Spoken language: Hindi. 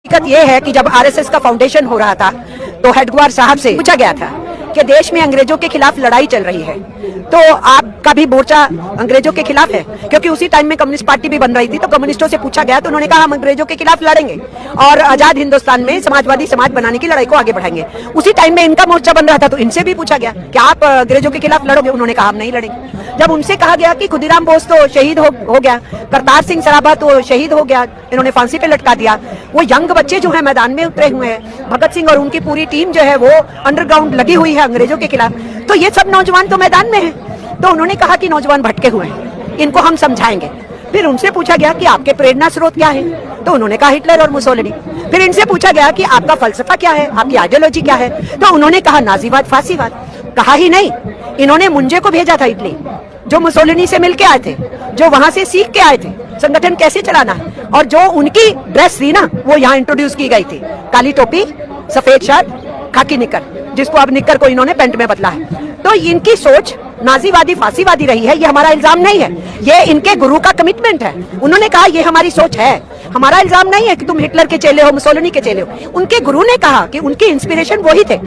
हकीकत ये है कि जब आरएसएस का फाउंडेशन हो रहा था तो हेडगेवार साहब से पूछा गया था कि देश में अंग्रेजों के खिलाफ लड़ाई चल रही है, तो आपका भी मोर्चा अंग्रेजों के खिलाफ है? क्योंकि उसी टाइम में कम्युनिस्ट पार्टी भी बन रही थी, तो कम्युनिस्टों से पूछा गया तो उन्होंने कहा हम अंग्रेजों के खिलाफ लड़ेंगे और आजाद हिंदुस्तान में समाजवादी समाज बनाने की लड़ाई को आगे बढ़ाएंगे। उसी टाइम में इनका मोर्चा बन रहा था, तो इनसे भी पूछा गया कि आप अंग्रेजों के खिलाफ लड़ोगे? उन्होंने कहा हम नहीं लड़ेंगे। जब उनसे कहा गया कि खुदीराम बोस तो शहीद हो गया, करतार सिंह सराभा तो शहीद हो गया, इन्होंने फांसी पे लटका दिया, वो यंग बच्चे जो है मैदान में उतरे हुए हैं, भगत सिंह और उनकी पूरी टीम जो है वो अंडरग्राउंड लगी हुई है अंग्रेजों के खिलाफ, तो ये सब नौजवान तो मैदान में हैं। तो उन्होंने कहा कि नौजवान भटके हुए हैं, इनको हम समझाएंगे। फिर उनसे पूछा गया कि आपके प्रेरणा स्रोत क्या है, तो उन्होंने कहा हिटलर और मुसोलिनी। फिर इनसे पूछा गया कि आपका फलसफा क्या है, आपकी आइडियोलॉजी क्या है, तो उन्होंने कहा नाजीवाद फांसीवाद। कहा ही नहीं, इन्होंने मुंजे को भेजा था इटली, जो मुसोलिनी से मिलके आए थे, जो वहां से सीख के आए थे संगठन कैसे चलाना है, और जो उनकी ड्रेस थी ना वो यहाँ इंट्रोड्यूस की गई थी, काली टोपी, सफेद शर्ट, खाकी निकर, जिसको अब निकर को इन्होंने पेंट में बदला है। तो इनकी सोच नाजीवादी फांसीवादी रही है, ये हमारा इल्जाम नहीं है, ये इनके गुरु का कमिटमेंट है। उन्होंने कहा ये हमारी सोच है, हमारा इल्जाम नहीं है कि तुम हिटलर के चेले हो, मुसोलिनी के चेले हो। उनके गुरु ने कहा कि उनके इंस्पिरेशन वही थे।